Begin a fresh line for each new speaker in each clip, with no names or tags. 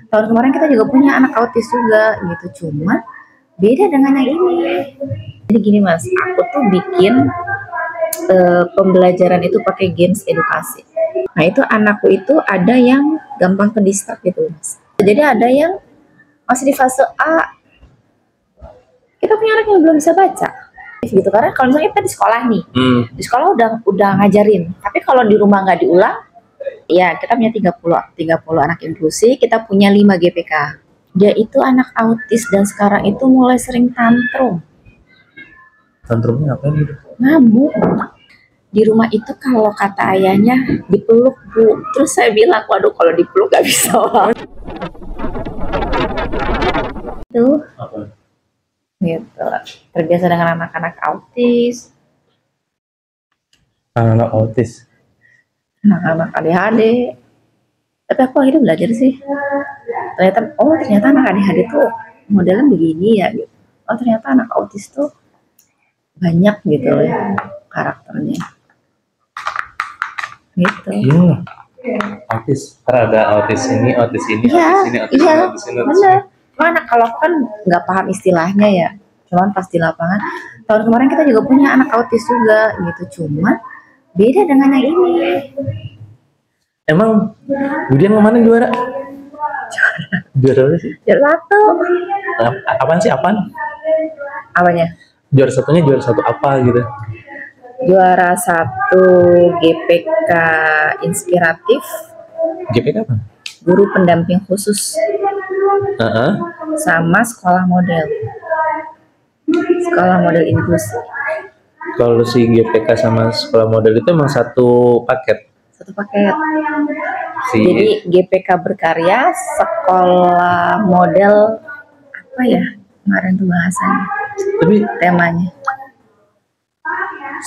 Tahun kemarin kita juga punya anak autis juga gitu, cuma beda dengan yang ini. Jadi gini mas, aku tuh bikin pembelajaran itu pakai games edukasi. Nah itu anakku itu ada yang gampang ke distract gitu mas. Jadi ada yang masih di fase A, kita punya anak yang belum bisa baca gitu, karena kalau misalnya kita di sekolah nih, di sekolah udah ngajarin, tapi kalau di rumah nggak diulang, ya kita punya 30 anak inklusi, kita punya 5 GPK. Dia itu anak autis dan sekarang itu mulai sering tantrum.
Tantrumnya apa gitu?
Ngamuk. Di rumah itu kalau kata ayahnya dipeluk bu, terus saya bilang waduh kalau dipeluk gak bisa. Tuh gitu, terbiasa dengan anak-anak autis,
Anak autis,
anak-anak ADHD. Tapi aku akhirnya belajar sih, ternyata anak ADHD tuh modelnya begini ya gitu. Oh ternyata anak autis tuh banyak gitu ya karakternya gitu.
iya, autis, karena ada autis ini, autis ini, autis ini, autis ini, autis ini, autis ini.
Bener. Mana kalau aku kan nggak paham istilahnya ya, cuman pas di lapangan tahun kemarin kita juga punya anak autis juga gitu, cuma beda dengan yang ini.
Emang Budian kemarin juara? Juara apa sih?
Juara satu.
Apaan sih? Apaan?
Apanya?
Juara satunya juara satu apa gitu?
Juara satu GPK inspiratif.
GPK apa?
Guru pendamping khusus. Sama sekolah model. Sekolah model inklusi.
Kalau si GPK sama sekolah model itu emang satu paket?
Satu paket. Jadi GPK berkarya, sekolah model apa ya kemarin tuh bahasanya?
Tapi
temanya.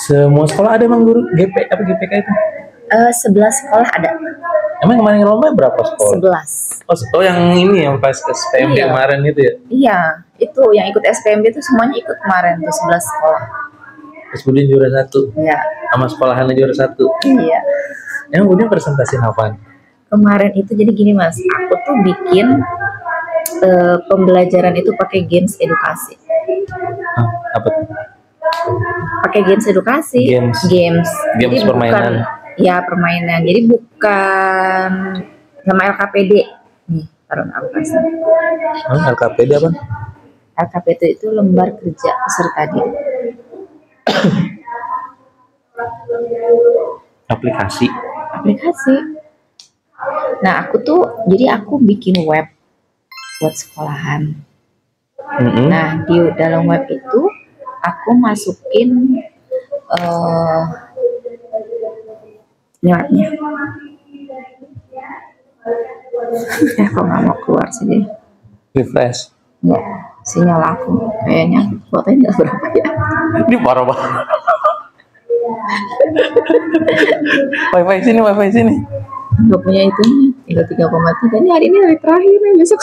Semua sekolah ada emang guru GPK itu?
11 sekolah ada.
Emang kemarin lomba berapa sekolah?
11.
Oh yang ini yang pas SPMB kemarin itu ya?
Iya, itu yang ikut SPMB itu semuanya ikut kemarin tuh 11 sekolah.
Terus Budin juara satu?
Iya.
Sama sekolahannya juara satu?
Iya.
Yang Budin presentasiin apaan?
Kemarin itu jadi gini mas, aku tuh bikin pembelajaran itu pakai games edukasi.
Apa tuh?
Pakai games edukasi. Games
jadi permainan.
Ya permainan. Jadi bukan sama LKPD. Nih, taruh aplikasi.
LKPD apa?
LKPD itu lembar kerja peserta didik.
Aplikasi.
Nah aku bikin web buat sekolahan. Nah di dalam web itu aku masukin lewatnya. Kok nggak mau keluar sih?
Refresh.
Ya, sinyal aku kayaknya fotonya nggak berapa ya.
Ini parah banget. wifi sini.
Gak punya itunya, tinggal 3,3. Ini hari ini hari terakhir nih, besok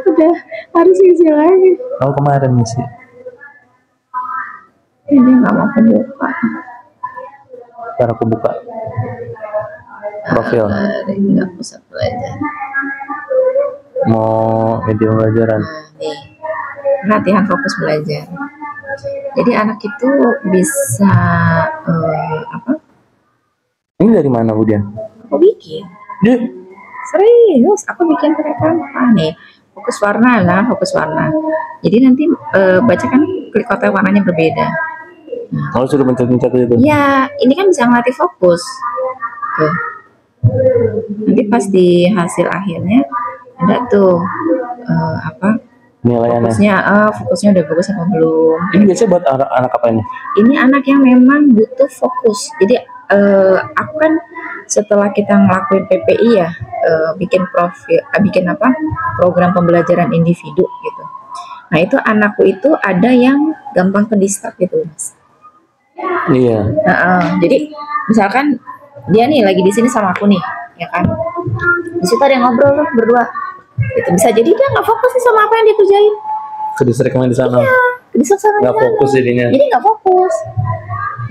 udah harus isi lagi.
Oh kemarin ngisi.
Ini nggak mau aku buka.
Ntar aku buka profil.
Nggak pusat belajar.
Mau video pelajaran.
Nih, latihan fokus belajar. Jadi anak itu bisa apa?
Ini dari mana Budian?
Aku bikin. Serius, aku bikin pakai Canva nih. Fokus warna. Jadi nanti bacakan klik kotak warnanya berbeda.
Kalau sudah mencet-mencet itu?
Ya, ini kan bisa ngelatih fokus. Tuh. Nanti pas di hasil akhirnya ada tuh
penilaiannya.
Fokusnya udah bagus apa belum.
Ini biasanya buat anak apa ini?
Ini anak yang memang butuh fokus. Jadi aku kan setelah kita ngelakuin PPI ya, bikin program pembelajaran individu gitu. Nah itu anakku itu ada yang gampang ke distract gitu mas.
Iya.
Jadi misalkan dia nih lagi di sini sama aku nih, ya kan? Di situ ada yang ngobrol tuh berdua. Itu bisa jadi dia nggak fokus nih sama apa yang dia kerjain.
Kedistrik di sana.
Iya, kedistrik sama
nggak fokus jadinya.
Jadi nggak fokus.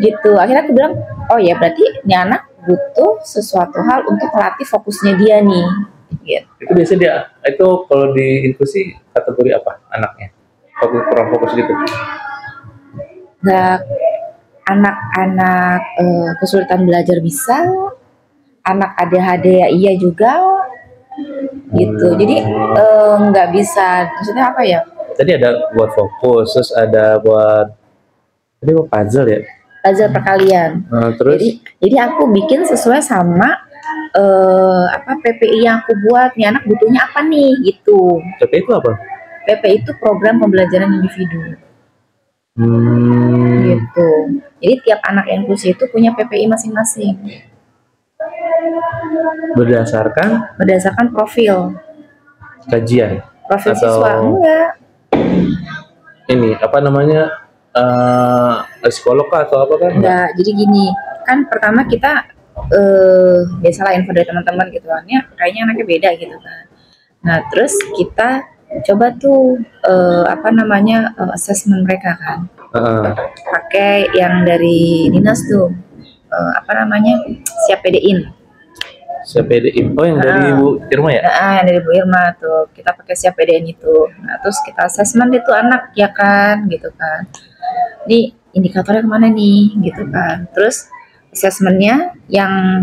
Gitu. Akhirnya aku bilang, oh ya berarti ini anak butuh sesuatu hal untuk melatih fokusnya dia nih. gitu.
Itu biasanya dia itu kalau di inklusi kategori apa anaknya? Kalau kurang fokus gitu.
Nggak, anak-anak kesulitan belajar bisa, anak ADHD ya iya juga gitu. Jadi nggak bisa, maksudnya apa ya?
Tadi ada buat fokus, terus ada buat tadi buat puzzle ya.
Puzzle perkalian.
Terus
Jadi aku bikin sesuai sama PPI yang aku buat. Nih anak butuhnya apa nih gitu.
PPI itu apa?
PPI itu program pembelajaran individu. Gitu. Jadi tiap anak inklusi itu punya PPI masing-masing. Berdasarkan profil.
Kajian.
Profil siswa enggak.
Ini apa namanya? Psikolog atau apa kan?
Enggak. Jadi gini, kan pertama kita biasalah info dari teman-teman gitu kan, ya kayaknya anaknya beda gitu kan. Nah terus kita coba tuh assessment mereka kan, pakai yang dari dinas tuh siap PDIN. Oh yang dari Bu Irma ya? Yang dari Bu Irma tuh kita pakai siap PDIN itu. Nah terus kita assessment itu anak ya kan gitu kan. Ini indikatornya kemana nih gitu kan. Terus assessmentnya yang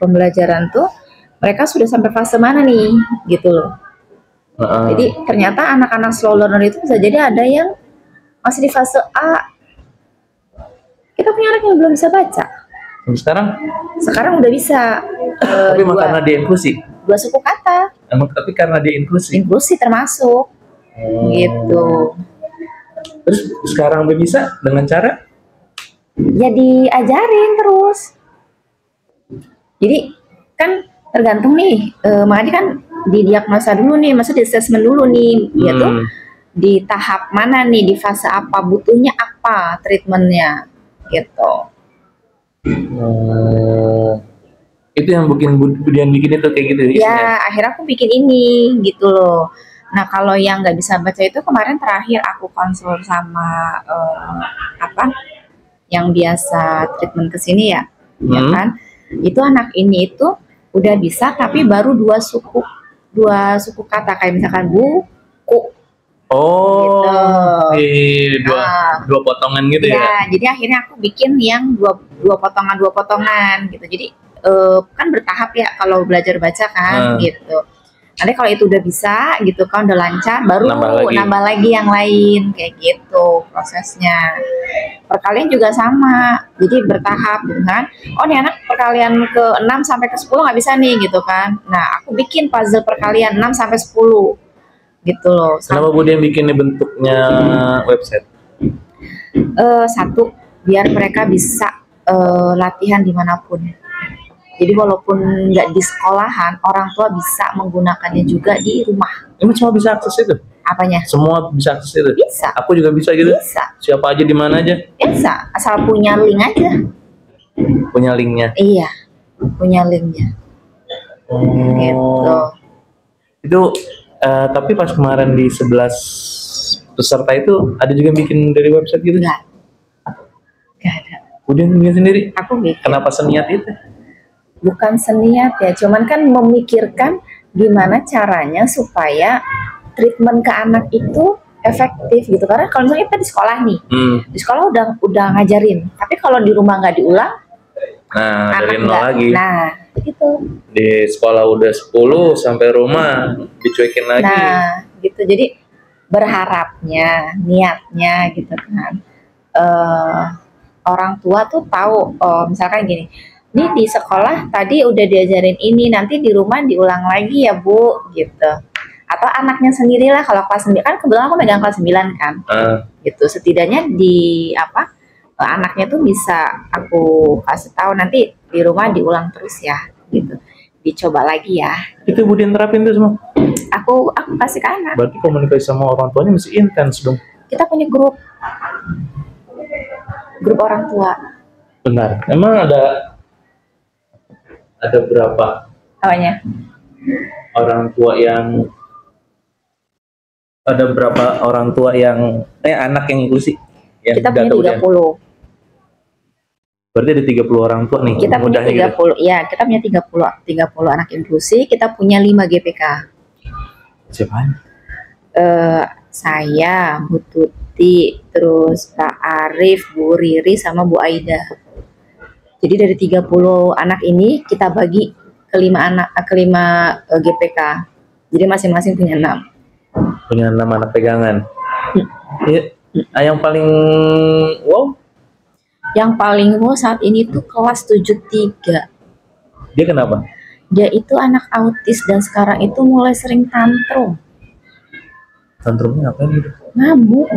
pembelajaran tuh mereka sudah sampai fase mana nih gitu loh. Jadi ternyata anak-anak slow learner itu bisa jadi ada yang masih di fase A. Kita punya anak yang belum bisa baca. Sekarang udah bisa.
Tapi karena dia inklusi.
2 suku kata.
Tapi karena dia inklusi.
Inklusi termasuk. Gitu.
Terus sekarang udah bisa dengan cara?
Ya diajarin terus. Jadi kan tergantung nih, makanya kan didiagnosa dulu nih, maksudnya di assessment dulu nih, dia tuh di tahap mana nih, di fase apa, butuhnya apa treatmentnya, gitu.
Itu yang Budian bikin itu kayak gitu ya?
Ya, akhirnya aku bikin ini, gitu loh. Nah, kalau yang nggak bisa baca itu kemarin terakhir aku konsul sama yang biasa treatment ke sini ya kan? Itu anak ini itu udah bisa tapi baru 2 suku kata kayak misalkan buku.
Gitu. Dua potongan gitu ya?
Jadi akhirnya aku bikin yang dua potongan gitu. Jadi kan bertahap ya kalau belajar baca kan gitu. Nanti kalau itu udah bisa gitu kan, udah lancar, baru nambah lagi yang lain kayak gitu prosesnya. Perkalian juga sama, jadi bertahap gitu kan. Oh nih anak perkalian ke 6 sampai ke 10 nggak bisa nih gitu kan. Nah aku bikin puzzle perkalian 6 sampai 10 gitu loh.
Kenapa Budian bikinnya bentuknya website?
Satu, biar mereka bisa latihan dimanapun. Jadi walaupun nggak di sekolahan, orang tua bisa menggunakannya juga di rumah.
Emang semua bisa akses itu?
Apanya?
Semua bisa akses itu?
Bisa.
Aku juga bisa gitu?
Bisa.
Siapa aja di mana aja?
Bisa, asal punya link aja.
Punya linknya?
Iya, punya linknya. Gitu.
Itu, tapi pas kemarin di 11 peserta itu, ada juga yang bikin dari website gitu?
Nggak ada.
Budian bikin sendiri?
Aku bikin.
Kenapa seniat itu?
Bukan seniat ya, cuman kan memikirkan gimana caranya supaya treatment ke anak itu efektif gitu. Karena kalau misalnya kita di sekolah nih, di sekolah udah ngajarin, tapi kalau di rumah nggak diulang,
dari nol lagi.
Nah, gitu.
Di sekolah udah 10 sampai rumah dicuekin lagi.
Nah, gitu. Jadi berharapnya, niatnya gitu kan, orang tua tuh tahu, misalkan gini. Ini di sekolah tadi udah diajarin ini, nanti di rumah diulang lagi ya Bu, gitu. Atau anaknya sendirilah kalau kelas 9, kan kebetulan aku megang kelas 9 kan. Gitu, setidaknya anaknya tuh bisa aku kasih tahu nanti di rumah diulang terus ya, gitu. Dicoba lagi ya.
Itu Budian terapin tuh semua?
Aku kasih ke anak.
Berarti komunikasi sama orang tuanya mesti intens dong.
Kita punya grup orang tua.
Benar, emang ada berapa
Apanya?
Orang tua yang anak yang inklusi?
Kita punya 30.
Berarti ada 30 orang tua nih.
Kita punya
mudahnya gitu.
30, ya kita punya 30 anak inklusi, kita punya 5 GPK.
Siapa?
Saya, Bu Tuti, terus Pak Arif, Bu Riri, sama Bu Aida. Jadi dari 30 anak ini kita bagi ke 5 GPK. Jadi masing-masing punya 6.
Punya 6 anak pegangan. Iya. Yang paling wow?
Yang paling wow saat ini tuh kelas 73.
Dia kenapa?
Dia itu anak autis dan sekarang itu mulai sering tantrum.
Tantrumnya ngapain gitu?
Ngamuk.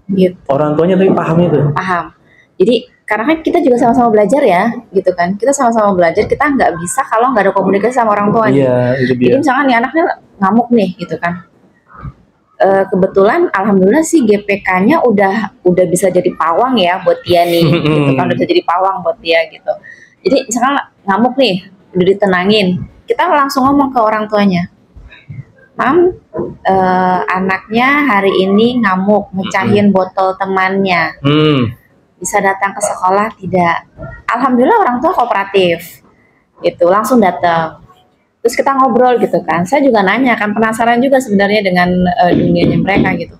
Gitu.
Orang tuanya tapi paham itu?
Paham. Jadi karena kan kita juga sama-sama belajar ya, gitu kan. Kita sama-sama belajar, kita nggak bisa kalau nggak ada komunikasi sama orang tuanya.
Iya, itu dia.
Jadi misalkan nih anaknya ngamuk nih, gitu kan. Kebetulan alhamdulillah sih GPK-nya udah bisa jadi pawang ya buat dia nih, gitu kan, udah bisa jadi pawang buat dia gitu. Jadi misalkan ngamuk nih, udah ditenangin, kita langsung ngomong ke orang tuanya, Mam, anaknya hari ini ngamuk, mecahin botol temannya, bisa datang ke sekolah tidak? Alhamdulillah orang tua kooperatif, gitu, langsung datang. Terus kita ngobrol gitu kan, saya juga nanya kan, penasaran juga sebenarnya dengan dunianya mereka gitu.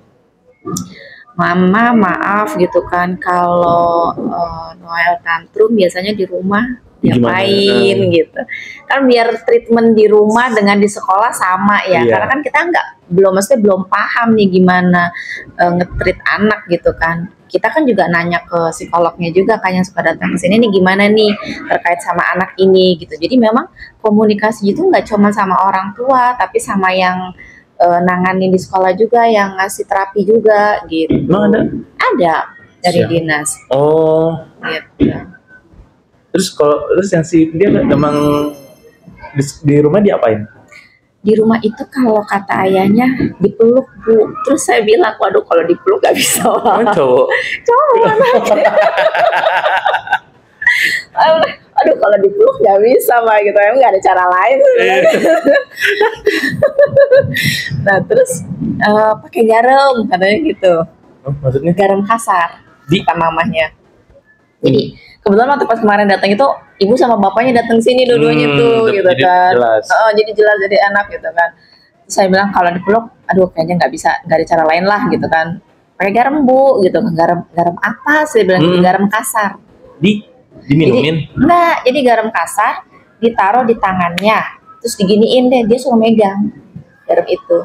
Mama maaf gitu kan, kalau Noel tantrum biasanya di rumah diapain gitu kan, biar treatment di rumah dengan di sekolah sama ya. Karena kan kita belum paham nih gimana nge-treat anak gitu kan. Kita kan juga nanya ke psikolognya juga kan yang suka datang ke sini nih, gimana nih terkait sama anak ini gitu. Jadi memang komunikasi itu nggak cuma sama orang tua, tapi sama yang nanganin di sekolah juga, yang ngasih terapi juga gitu.
Emang ada?
Ada dari dinas.
Oh.
Gitu.
Terus yang si dia memang di rumah diapain?
Di rumah itu kalau kata ayahnya dipeluk Bu. Terus saya bilang, waduh kalau dipeluk gak bisa.
Cowok.
Aduh kalau dipeluk gak bisa Pak gitu, emang gak ada cara lain. Nah terus pakai garam katanya gitu.
Oh, maksudnya?
Garam kasar kata mamahnya. Jadi kebetulan waktu pas kemarin datang itu ibu sama bapaknya datang sini dua-duanya tuh gitu kan.
Jelas.
Jadi jelas, jadi enak gitu kan. Terus saya bilang kalau dipeluk, aduh kayaknya nggak bisa, nggak ada cara lain lah gitu kan. Pakai garam Bu gitu kan. Garam apa? Saya bilang gitu, garam kasar.
Diminumin?
Jadi garam kasar ditaruh di tangannya, terus diginiin deh, dia suruh megang garam itu.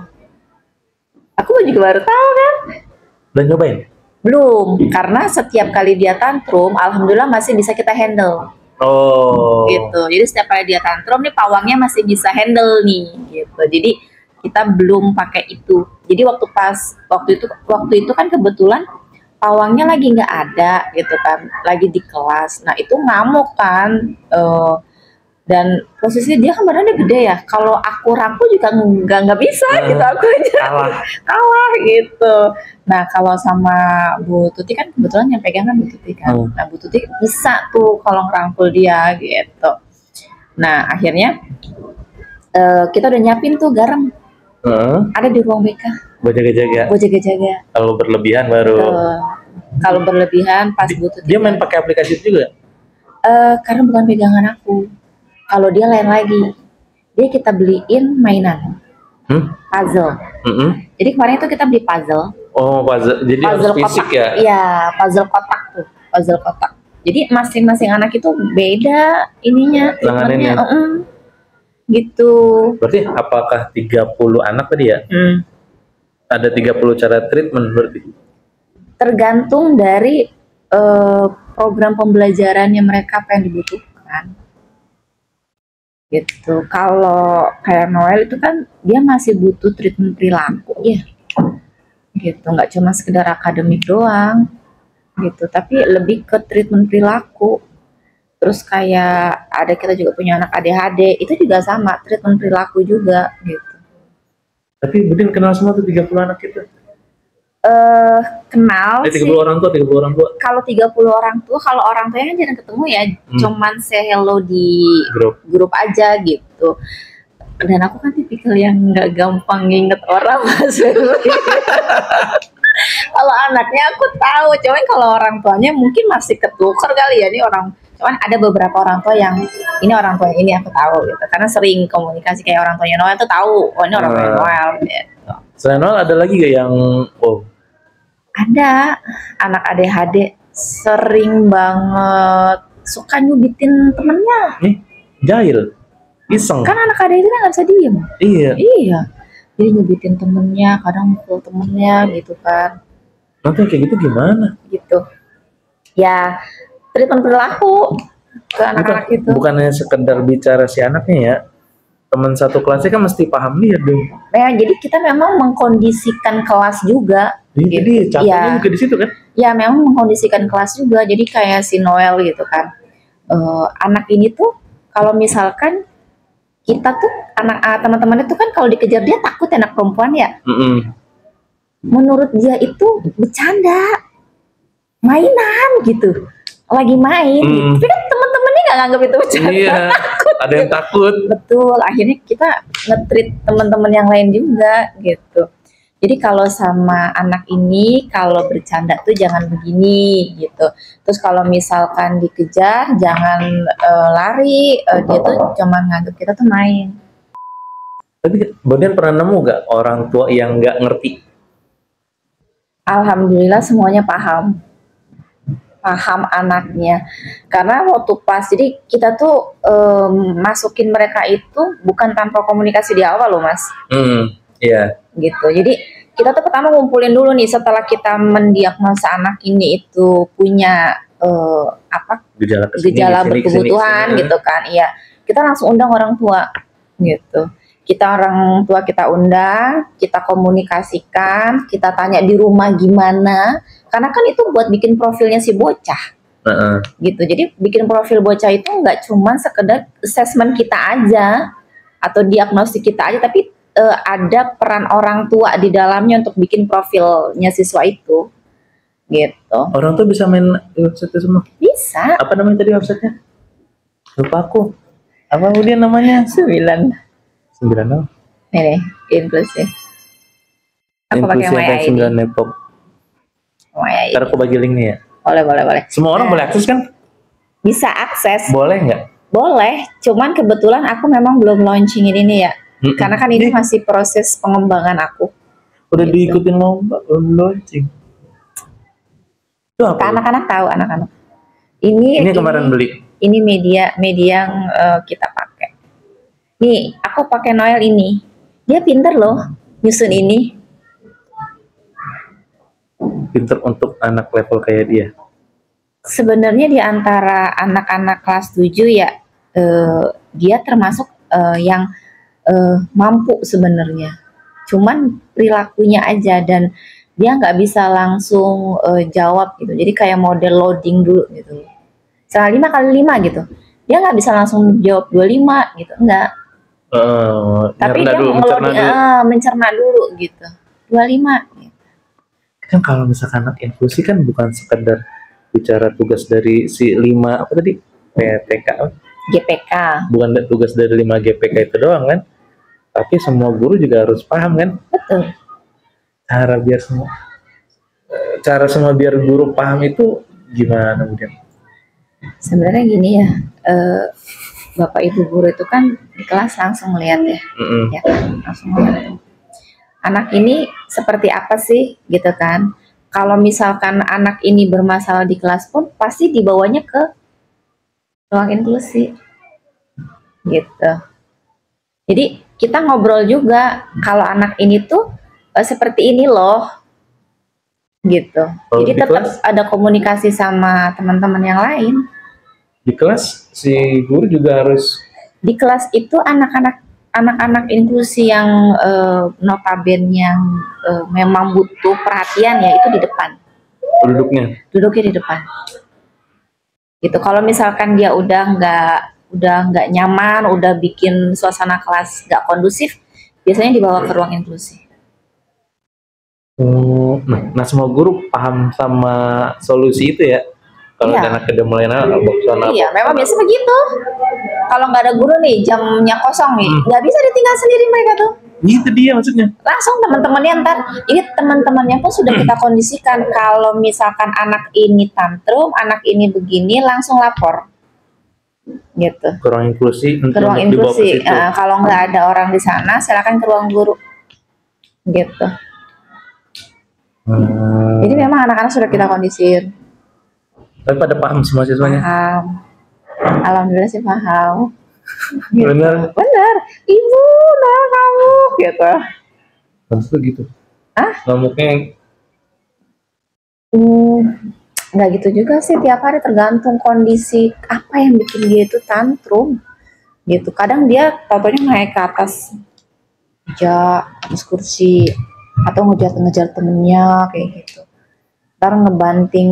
Aku juga baru tahu kan.
Udah nyobain?
Belum, karena setiap kali dia tantrum, alhamdulillah masih bisa kita handle.
Oh.
Gitu. Jadi setiap kali dia tantrum nih pawangnya masih bisa handle nih, gitu. Jadi kita belum pakai itu. Jadi waktu itu kan kebetulan pawangnya lagi nggak ada, gitu kan, lagi di kelas. Nah itu ngamuk kan. Dan posisi dia kan badannya gede ya. Kalau aku rangkul juga nggak bisa gitu, aku aja kalah gitu. Nah kalau sama Bu Tuti kan kebetulan yang pegang kan Bu Tuti kan. Nah Bu Tuti bisa tuh kalau ngerangkul dia gitu. Nah akhirnya kita udah nyiapin tuh garam. Ada di ruang BK.
Buat jaga-jaga. Kalau berlebihan baru.
Kalau berlebihan pas Bu Tuti.
Dia main pakai aplikasi itu juga?
Karena bukan pegangan aku. Kalau dia lain lagi, dia kita beliin mainan, puzzle. Jadi kemarin itu kita beli puzzle.
Oh, puzzle. Jadi puzzle harus fisik ya?
Iya, puzzle kotak tuh, puzzle kotak. Jadi masing-masing anak itu beda ininya, treatmentnya, gitu.
Berarti apakah 30 anak tadi ya? Ada 30 cara treatment berarti? Tergantung
dari program pembelajarannya mereka apa yang dibutuhkan. Gitu. Kalau kayak Noel itu kan dia masih butuh treatment perilaku ya, gitu, nggak cuma sekedar akademik doang, gitu, tapi lebih ke treatment perilaku. Terus kayak kita juga punya anak ADHD, itu juga sama, treatment perilaku juga, gitu.
Tapi Budin kenal semua tuh 30 anak itu?
Kenal
30 orang tua.
Kalau 30 orang tua, kalau orang tuanya jarang ketemu ya, cuman say hello di grup aja gitu. Dan aku kan tipikal yang nggak gampang nginget orang Mas. Kalau anaknya aku tahu, cuman kalau orang tuanya mungkin masih ketukar kali ya. Ini orang, cuman ada beberapa orang tua yang ini orang tuanya ini aku tahu gitu, karena sering komunikasi kayak orang tuanya Noel tuh tahu, oh ini orang tuanya Noel gitu.
Selain Noel ada lagi gak yang
Ada anak ADHD sering banget suka nyubitin temennya.
Jahil, iseng.
Kan anak ADHD kan nggak bisa diem.
Iya.
Jadi nyubitin temennya, kadang mukul temennya gitu kan.
Nanti kayak gitu gimana?
Gitu. Ya, treatment perilaku ke anak-anak itu.
Bukannya sekedar bicara si anaknya ya. Teman satu kelasnya kan mesti paham dia dong.
Nah, jadi kita memang mengkondisikan kelas juga.
Jadi capeknya juga di situ kan?
Ya, memang mengkondisikan kelas juga. Jadi kayak si Noel gitu kan. Anak ini tuh kalau misalkan kita tuh teman-teman itu kan kalau dikejar dia takut, anak perempuan ya. Menurut dia itu bercanda, mainan gitu, lagi main. Tapi kan teman-temannya nggak nganggap itu bercanda.
Iya. Ada yang takut.
Betul. Akhirnya kita nge-treat teman-teman yang lain juga gitu. Jadi kalau sama anak ini, kalau bercanda tuh jangan begini gitu. Terus kalau misalkan dikejar, jangan lari. Dia tuh cuma nganggap kita tuh main.
Tapi Bodian pernah nemu gak orang tua yang nggak ngerti?
Alhamdulillah semuanya paham anaknya. Karena waktu pas, jadi kita tuh masukin mereka itu bukan tanpa komunikasi di awal loh mas.
Iya.
Gitu. Jadi kita tuh pertama ngumpulin dulu nih setelah kita mendiagnosa anak ini itu punya gejala berkebutuhan gitu kan. Iya. Kita langsung undang orang tua gitu. Orang tua kita undang, kita komunikasikan, kita tanya di rumah gimana. Karena kan itu buat bikin profilnya si bocah. Gitu. Jadi bikin profil bocah itu nggak cuma sekedar assessment kita aja atau diagnostik kita aja, tapi ada peran orang tua di dalamnya untuk bikin profilnya siswa itu, gitu.
Orang tuh bisa main website itu semua?
Bisa.
Apa namanya tadi websitenya? Lupa aku. Apa kemudian namanya?
9
apa?
Ini inklusif. Aku pakai Maya ID.
9 Depok.
Maya ID.
Ntar aku bagi link nih ya.
Boleh.
Semua orang boleh akses kan?
Bisa akses.
Boleh nggak?
Boleh. Cuman kebetulan aku memang belum launching ini ya. Karena kan ini masih proses pengembangan aku.
Udah gitu. Diikutin lomba, belum launching. Itu apa?
Anak-anak tahu, anak-anak.
Ini kemarin beli.
Ini media yang kita pakai. Nih, aku pakai Noel ini. Dia pinter loh nyusun ini.
Pinter untuk anak level kayak dia.
Sebenarnya di antara anak-anak kelas 7 ya, dia termasuk yang mampu sebenarnya, cuman perilakunya aja, dan dia nggak bisa langsung jawab gitu. Jadi kayak model loading dulu gitu, 5x5 gitu, dia nggak bisa langsung jawab 25 gitu, enggak. Tapi dia mencerna dulu gitu, 25 gitu.
Kan kalau misalkan anak inklusi kan bukan sekedar bicara tugas dari si 5 apa tadi PTK
GPK,
bukan tugas dari 5 GPK itu doang kan, tapi semua guru juga harus paham kan.
Betul.
Cara semua biar guru paham itu gimana kemudian?
Sebenarnya gini ya, Bapak Ibu guru itu kan di kelas langsung lihat ya, ya kan, langsung lihat anak ini seperti apa sih gitu kan. Kalau misalkan anak ini bermasalah di kelas pun pasti dibawanya ke ruang inklusi gitu. Jadi kita ngobrol juga, kalau anak ini tuh seperti ini loh gitu. Jadi tetap ada komunikasi sama teman-teman yang lain.
Di kelas si guru juga harus.
Di kelas itu anak-anak inklusi yang notabene yang memang butuh perhatian ya itu di depan. Duduknya di depan. Gitu. Kalau misalkan dia udah nggak nyaman, udah bikin suasana kelas nggak kondusif, biasanya dibawa ke ruang inklusi.
Nah semua guru paham sama solusi itu ya. Kalau anak udah mulai
iya, memang biasa begitu. kalau nggak ada guru nih, jamnya kosong nih, nggak bisa ditinggal sendiri mereka tuh.
Itu dia maksudnya.
Langsung teman-temannya ntar, ini teman-temannya pun sudah kita kondisikan kalau misalkan anak ini tantrum, anak ini begini, langsung lapor, gitu.
Ke ruang inklusi,
Ke ruang inklusi. Kalau nggak ada orang di sana, silakan ke ruang guru, gitu. Jadi memang anak-anak sudah kita kondisiin.
Tapi pada paham sih mahasiswanya.
Paham. Alhamdulillah sih paham. Gitu.
Bener.
Ibu, nah kamu, gitu.
Maksudnya gitu. Ngamuknya
nggak gitu juga sih, tiap hari tergantung kondisi apa yang bikin dia itu tantrum, gitu. Kadang dia taunya naik ke atas meja, atas kursi, atau ngejar temennya kayak gitu. Ntar ngebanting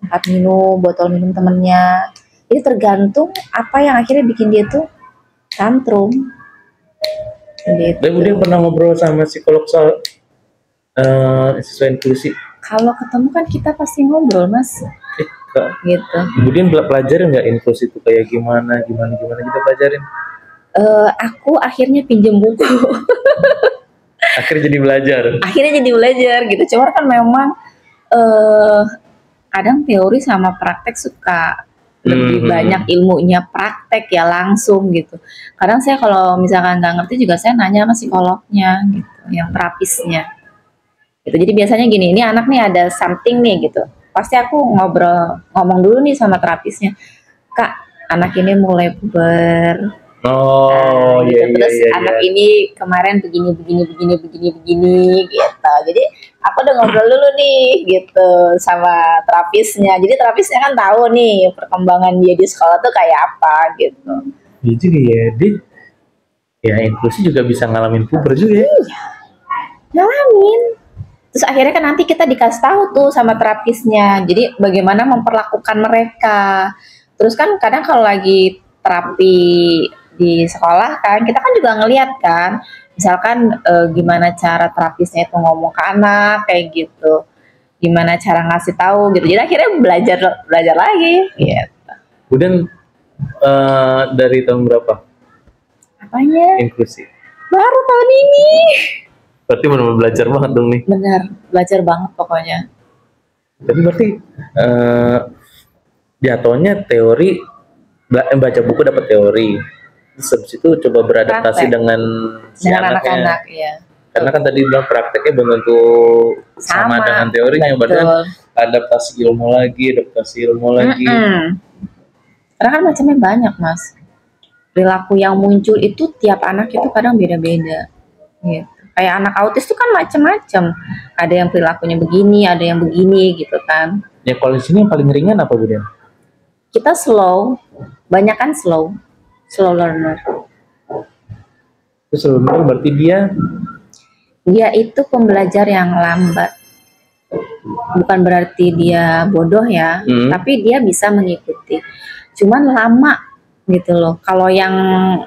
tempat minum, botol minum temennya. Jadi tergantung apa yang akhirnya bikin dia tuh tantrum. Gitu.
Tapi dia pernah ngobrol sama psikolog soal siswa inklusi?
Kalau ketemu kan kita pasti ngobrol, Mas. Gitu.
Kemudian pelajarin nggak inklusi itu kayak gimana kita pelajarin?
Aku akhirnya pinjem buku.
Akhirnya jadi
belajar gitu. Cuma kan memang kadang teori sama praktek suka lebih banyak ilmunya praktek ya, langsung gitu. Kadang saya kalau misalkan nggak ngerti juga saya nanya sama psikolognya gitu, yang terapisnya gitu. Jadi biasanya gini, ini anak nih ada something nih gitu, pasti aku ngomong dulu nih sama terapisnya, Kak, anak ini mulai puber. Gitu. Terus anak ini kemarin begini gitu. Jadi aku udah ngobrol dulu nih gitu sama terapisnya. Jadi terapisnya kan tahu nih perkembangan dia di sekolah tuh kayak apa gitu.
Jadi ya inklusi juga bisa ngalamin puber juga ya.
Iya, ngalamin. Terus akhirnya kan nanti kita dikasih tahu tuh sama terapisnya. Jadi bagaimana memperlakukan mereka. Terus kan kadang kalau lagi terapi di sekolah kan, kita kan juga ngelihat kan, misalkan gimana cara terapisnya itu ngomong ke anak kayak gitu, gimana cara ngasih tahu gitu. Jadi akhirnya belajar lagi gitu.
Kemudian dari tahun berapa
apanya
inklusi?
Baru tahun ini.
Berarti benar-benar belajar banget dong nih.
Benar, belajar banget pokoknya.
Tapi berarti jatuhnya teori, baca buku dapat teori, terus habis itu coba beradaptasi dengan
anak-anak ya.
Karena kan tadi bilang prakteknya belum tentu sama dengan teorinya, padahal adaptasi ilmu lagi.
Karena kan macamnya banyak, Mas. Perilaku yang muncul itu tiap anak itu kadang beda-beda. Gitu. Kayak anak autis itu kan macam-macam. Ada yang perilakunya begini, ada yang begini gitu kan.
Ya kalau di sini yang paling ringan apa, Bu Dian?
Kita slow, banyak kan slow learner.
Itu slow learner berarti dia
itu pembelajar yang lambat. Bukan berarti dia bodoh ya, tapi dia bisa mengikuti. Cuman lama gitu loh. Kalau yang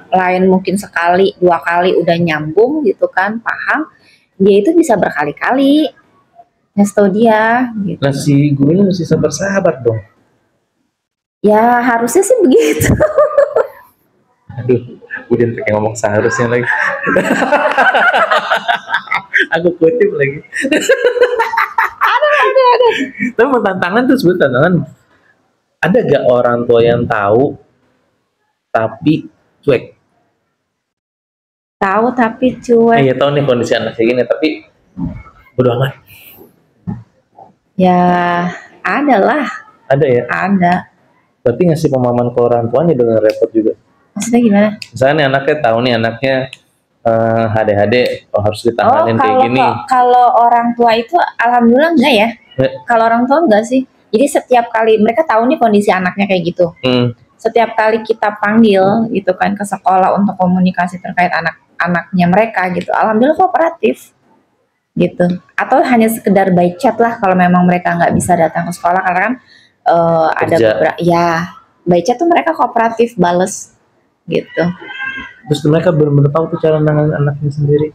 lain mungkin sekali, 2 kali udah nyambung gitu kan, paham. Dia itu bisa berkali-kali. Ngasih tau dia gitu.
Nah, si gurunya mesti sabar-sabar dong.
Ya harusnya sih begitu.
Aduh, Udin pakai ngomong seharusnya lagi. Aku kutip lagi. Ada. Tapi tantangan tuh sebut tantangan. Ada gak orang tua yang tahu tapi cuek?
Tahu tapi cuek.
Iya, tahu nih kondisi anak kayak gini tapi bodo amat.
Ya, ada lah.
Ada ya?
Ada.
Berarti ngasih pemahaman ke orang tuanya dengan repot juga.
Maksudnya gimana?
Misalnya nih anaknya tahu nih anaknya HDHD, harus ditanganin kayak gini.
Kalau orang tua itu alhamdulillah enggak ya. Kalau orang tua enggak sih. Jadi setiap kali mereka tahu nih kondisi anaknya kayak gitu. Setiap kali kita panggil gitu kan ke sekolah untuk komunikasi terkait anak-anaknya mereka gitu, alhamdulillah kooperatif gitu. Atau hanya sekedar by chat lah kalau memang mereka nggak bisa datang ke sekolah karena kan ada beberapa ya by chat tuh mereka kooperatif bales gitu.
Terus mereka benar-benar tahu tuh cara nanganin anaknya sendiri.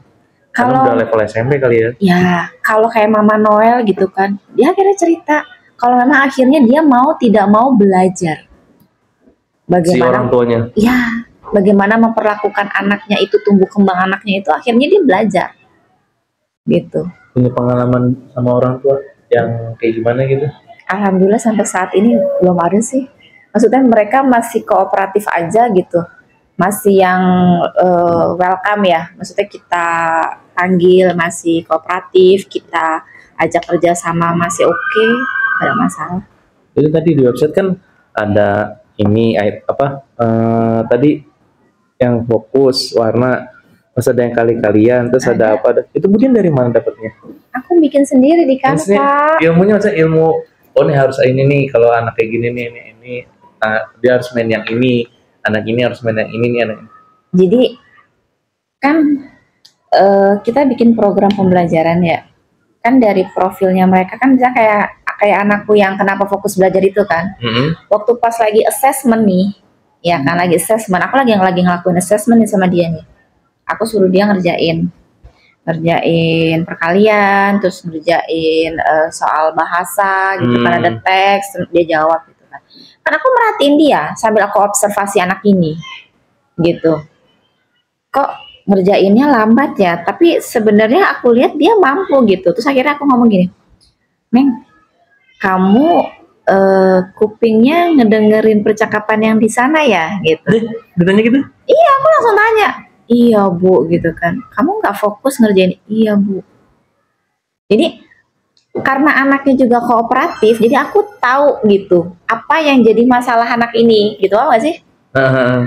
Kalau udah level SMP kali ya.
Ya, kalau kayak Mama Noel gitu kan, dia akhirnya cerita kalau memang akhirnya dia mau tidak mau belajar.
si orang tuanya.
Ya, bagaimana memperlakukan anaknya itu, tumbuh kembang anaknya itu, akhirnya dia belajar gitu.
Punya pengalaman sama orang tua yang kayak gimana gitu?
Alhamdulillah sampai saat ini belum ada sih. Maksudnya mereka masih kooperatif aja gitu, masih yang welcome ya. Maksudnya kita panggil masih kooperatif, kita ajak kerja sama masih oke, gak ada masalah.
Jadi tadi di website kan ada ini apa tadi yang fokus warna, terus ada yang kali-kalian, terus ada apa? Itu kemudian dari mana dapatnya?
Aku bikin sendiri di Canva.
Ilmunya maksudnya ilmu, oh ini harus ini nih, kalau anak kayak gini nih, ini dia harus main yang ini, anak ini harus main yang ini nih, anak ini.
Jadi kan kita bikin program pembelajaran ya, kan dari profilnya mereka kan bisa kayak anakku yang kenapa fokus belajar itu kan. Waktu pas lagi assessment nih, ya kan lagi assessment, aku lagi ngelakuin assessment nih sama dia nih. Aku suruh dia ngerjain perkalian, terus ngerjain soal bahasa gitu kan, ada teks, dia jawab gitu kan. Kan aku merhatiin dia sambil aku observasi anak ini gitu. Kok ngerjainnya lambat ya, tapi sebenarnya aku lihat dia mampu gitu. Terus akhirnya aku ngomong gini, Neng, kamu kupingnya ngedengerin percakapan yang di sana ya gitu.
Ditanya gitu?
Iya, aku langsung tanya. Iya Bu gitu kan. Kamu nggak fokus ngerjain? Iya Bu. Jadi karena anaknya juga kooperatif, jadi aku tahu gitu apa yang jadi masalah anak ini gitu, apa nggak sih?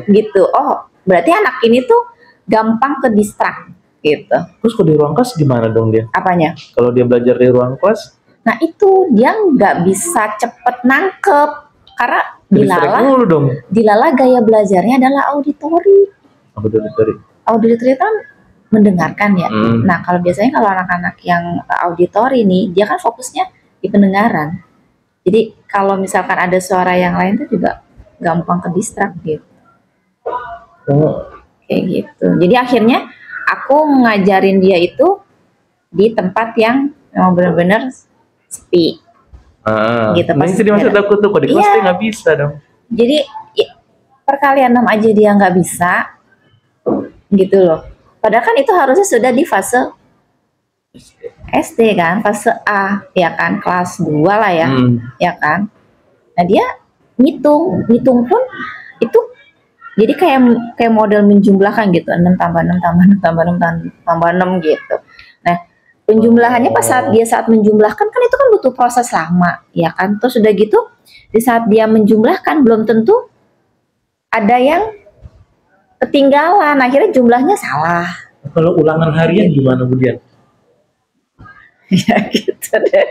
Gitu. Oh, berarti anak ini tuh gampang ke distract gitu.
Terus kalau di ruang kelas gimana dong dia?
Apanya?
Kalau dia belajar di ruang kelas?
Nah itu dia nggak bisa cepet nangkep karena dilala gaya belajarnya adalah auditori. Auditori kan mendengarkan ya. Nah kalau biasanya kalau anak-anak yang auditori nih, dia kan fokusnya di pendengaran. Jadi kalau misalkan ada suara yang lain tuh juga gampang ke distract gitu. Kayak gitu. Jadi akhirnya aku ngajarin dia itu di tempat yang memang benar-benar sepi.
Gitu. Nah itu dimaksud aku tuh, di kelas dia nggak bisa dong.
Jadi perkalian 6 aja dia nggak bisa, gitu loh. Padahal kan itu harusnya sudah di fase SD kan, fase A, ya kan, kelas 2 lah ya, ya kan. Nah dia ngitung pun itu jadi kayak model menjumlahkan gitu, 6 tambah 6 tambah 6 tambah 6 tambah 6 gitu. Nah penjumlahannya saat menjumlahkan kan itu kan butuh proses lama, ya kan. Terus udah gitu di saat dia menjumlahkan belum tentu ada yang ketinggalan, akhirnya jumlahnya salah.
Kalau ulangan harian gimana kemudian?
Ya gitu deh.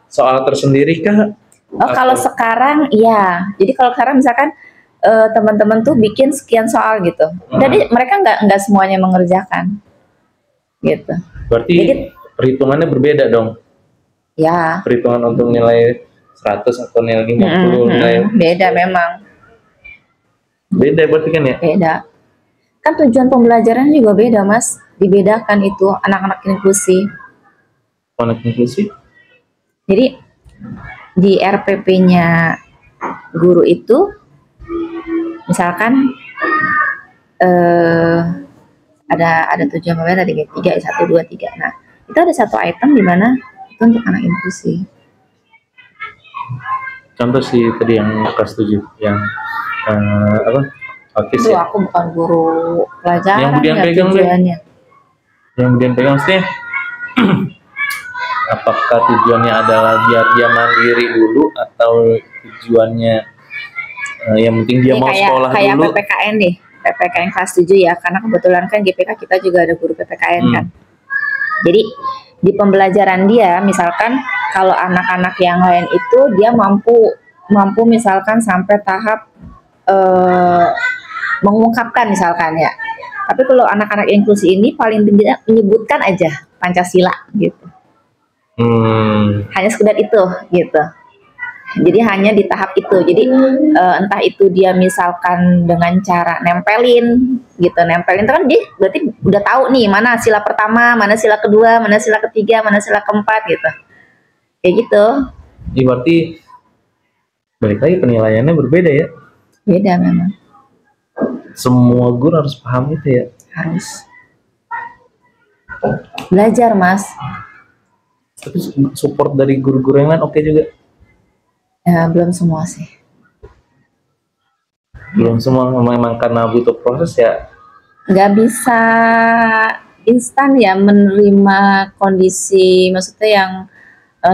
Soal tersendiri kah?
Oh kalau sekarang iya, jadi kalau sekarang misalkan teman-teman tuh bikin sekian soal gitu, jadi mereka nggak semuanya mengerjakan, gitu.
Berarti jadi, perhitungannya berbeda dong?
Ya.
Perhitungan untuk nilai 100 atau nilai 50 nilai.
Beda memang.
Beda berarti kan ya?
Beda. Kan tujuan pembelajaran juga beda mas, dibedakan itu anak-anak inklusi.
Anak inklusi?
Jadi di RPP-nya guru itu misalkan ada tujuan pembelajaran tadi 3, 1, 2, 3. Nah itu ada satu item di mana itu untuk anak inklusi.
Contoh sih tadi yang kelas 7 yang apa? Autis ya?
Aku bukan guru pelajaran.
Yang kemudian pegang tujuannya. Yang kemudian pegang sih. Apakah tujuannya adalah biar dia mandiri dulu atau tujuannya yang penting dia mau sekolah dulu? Kayak
PPKN deh, PPKN kelas 7 ya, karena kebetulan kan GPK kita juga ada guru PPKN kan. Jadi di pembelajaran dia, misalkan kalau anak-anak yang lain itu dia mampu misalkan sampai tahap mengungkapkan misalkan ya. Tapi kalau anak-anak inklusi ini paling tidak menyebutkan aja Pancasila gitu. Hanya sekedar itu gitu. Jadi hanya di tahap itu. Jadi entah itu dia misalkan dengan cara nempelin gitu. Nempelin itu kan dia berarti udah tahu nih mana sila pertama, mana sila kedua, mana sila ketiga, mana sila keempat gitu. Kayak gitu.
Jadi berarti balik lagi penilaiannya berbeda ya.
Beda memang.
Semua guru harus paham itu ya.
Harus belajar, Mas.
Tapi support dari guru-guru yang lain oke juga.
Ya, belum semua sih.
Belum semua, memang karena butuh proses ya.
Nggak bisa instan ya menerima kondisi, maksudnya yang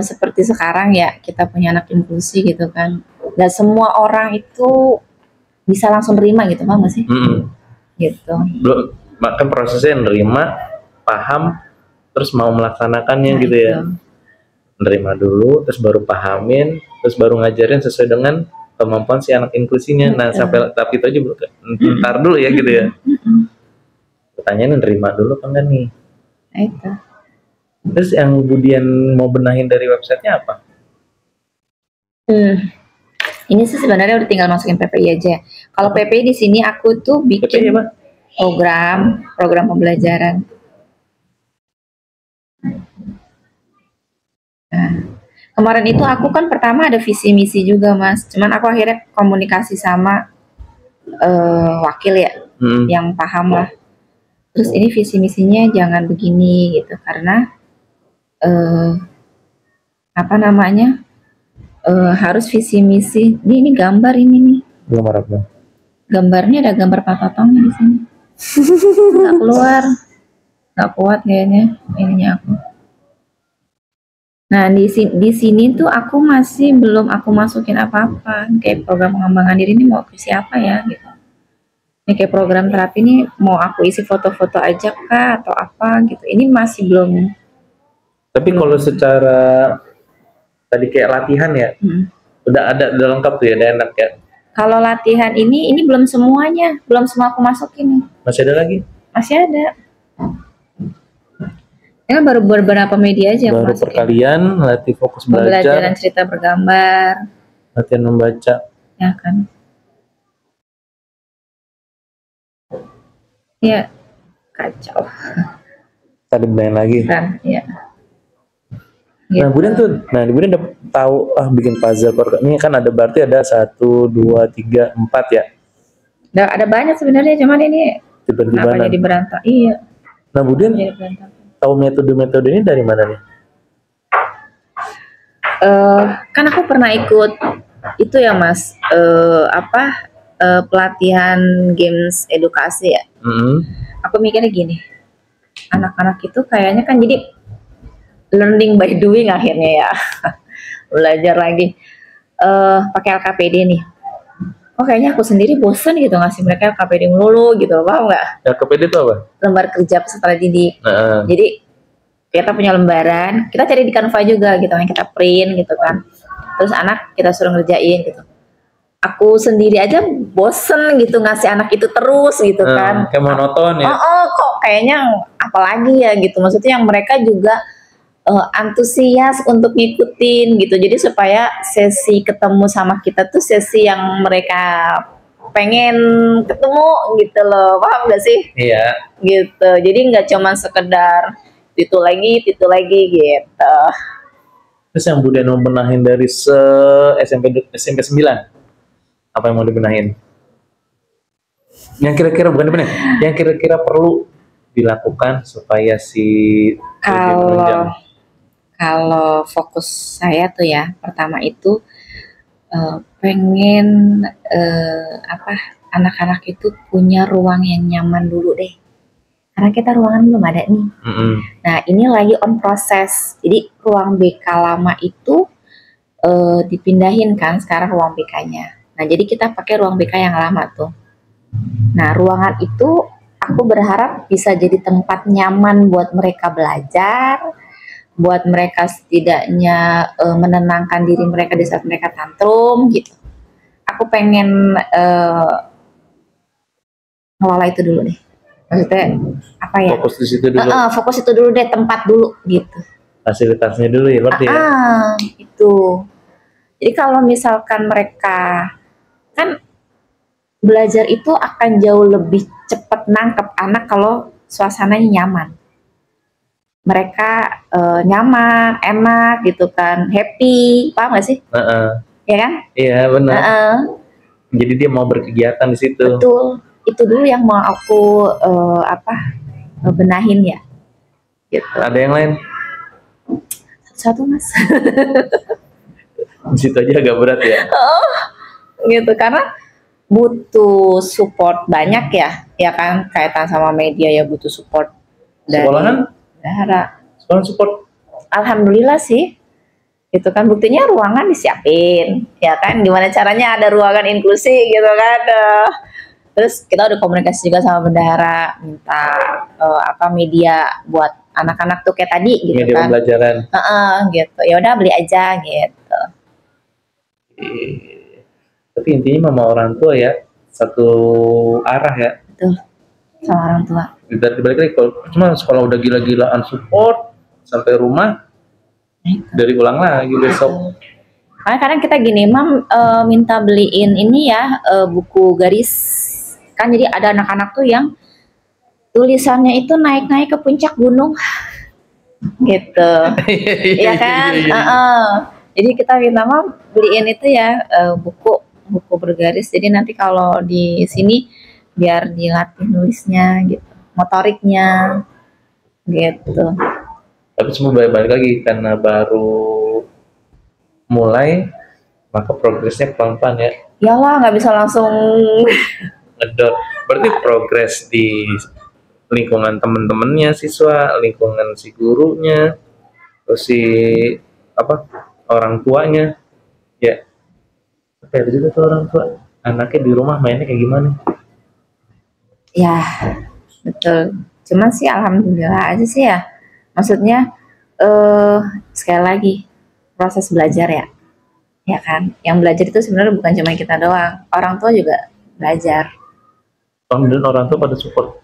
seperti sekarang ya, kita punya anak inklusi gitu kan. Nggak semua orang itu bisa langsung terima gitu, paham nggak sih? Gitu.
Belum, bahkan prosesnya nerima, paham, terus mau melaksanakannya
Nah,
gitu
itu.
ya. Nerima dulu, terus baru pahamin, terus baru ngajarin sesuai dengan kemampuan si anak inklusinya. Nah, sampai tahap itu aja ntar dulu ya gitu ya. Pertanyaannya nerima dulu apa enggak nih?
Nah, itu.
Terus yang Budian mau benahin dari websitenya apa?
Ini sih sebenarnya udah tinggal masukin PPI aja. Kalau PPI di sini aku tuh bikin
PPI apa?
program pembelajaran. Nah, kemarin itu aku kan pertama ada visi misi juga, Mas. Cuman aku akhirnya komunikasi sama wakil ya, yang paham lah. Terus ini visi misinya jangan begini gitu, karena apa namanya, harus visi misi. Ini gambar ini nih.
Gambar apa?
Gambarnya ada gambar Pak Totongnya di sini. Nggak keluar, nggak kuat kayaknya ininya aku. Nah di sini tuh aku masih belum aku masukin apa-apa. Kayak program pengembangan diri ini mau isi apa ya gitu. Ini kayak program terapi ini mau aku isi foto-foto aja kah atau apa gitu. Ini masih belum.
Tapi kalau secara tadi kayak latihan ya, udah lengkap tuh ya, udah enak ya.
Kalau latihan ini belum semuanya, belum semua aku masukin nih.
Masih ada lagi?
Masih ada. Ini kan baru beberapa media aja yang
Baru
masukin.
perkalian, latih fokus belajar,
Pembelajaran cerita bergambar,
latihan membaca.
ya kan? Ya, kacau.
Tadi benahin lagi.
Kan, ya.
Nah, Budian tuh, Budian udah tahu bikin puzzle. Ini kan ada berarti ada 1, 2, 3, 4 ya.
Ada banyak sebenarnya, cuman ini
Tiba-tiba
jadi berantak. Iya.
Nah, Budian
Jadi berantak.
tahu metode-metode ini dari mana nih?
Kan aku pernah ikut itu ya, Mas. Pelatihan games edukasi ya. Aku mikirnya gini, anak-anak itu kayaknya kan jadi learning by doing akhirnya ya. Belajar lagi pakai LKPD nih. Oh kayaknya aku sendiri bosan gitu ngasih mereka LKPD melulu gitu, paham nggak?
LKPD itu apa?
Lembar kerja peserta didik. Jadi kita punya lembaran, kita cari di Canva juga gitu, yang kita print gitu kan. Terus anak kita suruh ngerjain gitu. Aku sendiri aja bosen gitu ngasih anak itu terus gitu kan.
Kayak monoton ya?
Kok kayaknya apalagi ya gitu. Maksudnya yang mereka juga antusias untuk ngikutin gitu. Jadi supaya sesi ketemu sama kita tuh sesi yang mereka pengen ketemu gitu loh, paham gak sih?
Iya.
Gitu. Jadi nggak cuma sekedar itu lagi gitu.
Terus yang Budian mau benahin dari SMP 9, apa yang mau dibenahin? Yang kira-kira bukan dibenahin, yang kira-kira perlu dilakukan supaya si
kalau fokus saya tuh ya, pertama itu pengen anak-anak itu punya ruang yang nyaman dulu deh. Karena kita ruangan belum ada nih. Nah ini lagi on proses. Jadi ruang BK lama itu dipindahin kan sekarang ruang BK-nya. Nah jadi kita pakai ruang BK yang lama tuh. Nah ruangan itu aku berharap bisa jadi tempat nyaman buat mereka belajar, buat mereka setidaknya menenangkan diri mereka di saat mereka tantrum gitu. Aku pengen ngelola itu dulu deh. Maksudnya apa ya?
Fokus di situ dulu.
Fokus itu dulu deh, tempat dulu gitu.
Fasilitasnya dulu ya berarti ya.
Itu. Jadi kalau misalkan mereka kan belajar itu akan jauh lebih cepat nangkep anak kalau suasananya nyaman. Mereka nyaman, enak gitu kan, happy, paham gak sih? ya kan?
Iya benar.
Heeh.
Jadi dia mau berkegiatan di situ.
Betul, itu dulu yang mau aku benahin ya, gitu.
Ada yang lain?
Satu Mas.
Di situ aja agak berat ya.
Gitu, karena butuh support banyak ya kan, kaitan sama media ya, butuh support dari
Sekolahan?
bendahara.
Sekolah support?
Alhamdulillah sih, itu kan buktinya ruangan disiapin, ya kan, gimana caranya ada ruangan inklusi gitu kan. Terus kita udah komunikasi juga sama bendahara, minta media buat anak-anak tuh kayak tadi gitu
Media
kan.
pembelajaran.
Gitu, ya udah beli aja gitu.
Tapi intinya sama orang tua ya satu arah ya.
Betul, sama orang tua.
Dibalik lagi kalau cuma sekolah udah gila-gilaan support sampai rumah dari ulang lagi besok.
Karena kadang kita gini, Mam, minta beliin ini ya, buku garis. Kan jadi ada anak-anak tuh yang tulisannya itu naik-naik ke puncak gunung. Gitu. Iya kan? Jadi kita minta, Mam, beliin itu ya, buku bergaris. Jadi nanti kalau di sini biar dilatih nulisnya gitu, motoriknya gitu.
Tapi semua balik lagi karena baru mulai, maka progresnya pelan-pelan ya.
Iyalah, nggak bisa langsung
Ngedot. Berarti progres di lingkungan temen-temennya siswa, lingkungan si gurunya, terus si orang tuanya, ya. Tapi ada juga tuh orang tua, anaknya di rumah mainnya kayak gimana?
ya, betul. Cuman sih alhamdulillah aja sih ya. Maksudnya sekali lagi proses belajar ya kan. Yang belajar itu sebenarnya bukan cuma kita doang, orang tua juga belajar.
Dan orang tua pada support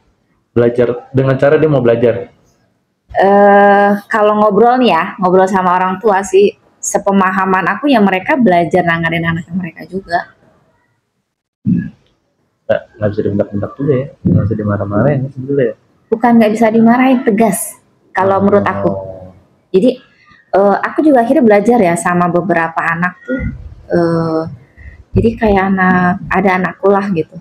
belajar dengan cara dia mau belajar.
Kalau ngobrol nih ya, ngobrol sama orang tua sih, sepemahaman aku ya mereka belajar nanganin anak mereka juga.
Nggak bisa dibentak-bentak juga ya, nggak bisa dimarah-marahin sebetulnya ya.
Bukan nggak bisa dimarahin, tegas. Kalau menurut aku. Jadi aku juga akhirnya belajar ya sama beberapa anak tuh. Jadi kayak ada anakku lah gitu.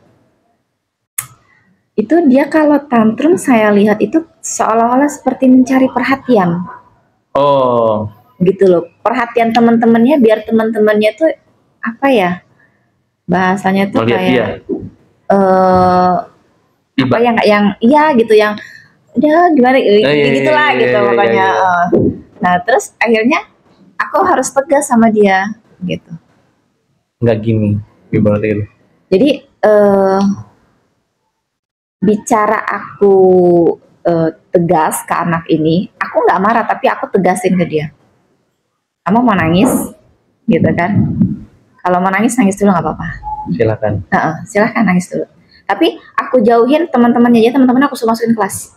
Itu dia kalau tantrum saya lihat itu seolah-olah seperti mencari perhatian.
Oh.
Gitu loh. Perhatian teman-temannya biar teman-temannya tuh apa ya? Bahasanya tuh kayak apa yang iya gitu, yang udah gimana gitulah gitu pokoknya. Nah, terus akhirnya aku harus tegas sama dia gitu.
Nggak gini, gimana gitu.
Jadi bicara aku tegas ke anak ini, aku nggak marah tapi aku tegasin ke dia. Kamu mau nangis, gitu kan? Kalau mau nangis dulu nggak apa-apa.
Silakan.
Silakan nangis dulu. Tapi aku jauhin teman-temannya aja, teman-teman aku suruh masukin kelas.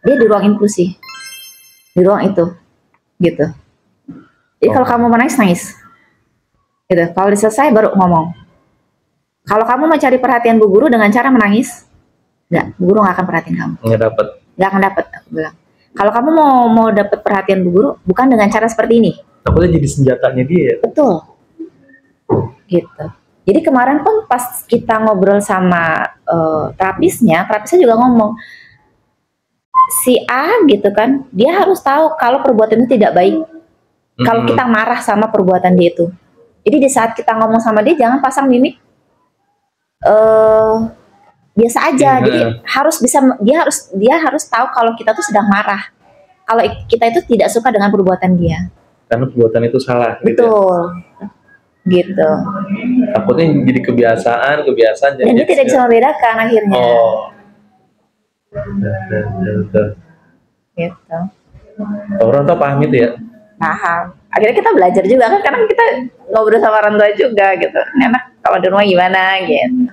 Dia di ruang inklusi, di ruang itu, gitu. Jadi kalau kamu mau nangis, gitu. Kalau selesai baru ngomong. Kalau kamu mau cari perhatian bu guru dengan cara menangis, nggak, bu guru nggak akan perhatiin kamu. Nggak akan dapat, aku bilang. Kalau kamu mau dapat perhatian bu guru, bukan dengan cara seperti ini.
Takutnya jadi senjatanya dia.
Betul, gitu. Jadi kemarin pun pas kita ngobrol sama terapisnya juga ngomong, si A gitu kan, dia harus tahu kalau perbuatan itu tidak baik. Kalau kita marah sama perbuatan dia itu. Jadi di saat kita ngomong sama dia, jangan pasang mimik biasa aja. Jadi harus bisa, dia harus tahu kalau kita tuh sedang marah. Kalau kita itu tidak suka dengan perbuatan dia.
Karena perbuatan itu salah.
Betul. Gitu.
Takutnya jadi kebiasaan.
Dan dia tidak bisa membedakan akhirnya. Gitu.
Orang tua paham itu ya?
Paham. Akhirnya kita belajar juga kan, karena kita ngobrol sama orang tua juga gitu. Ini anak kalau di rumah gimana gitu.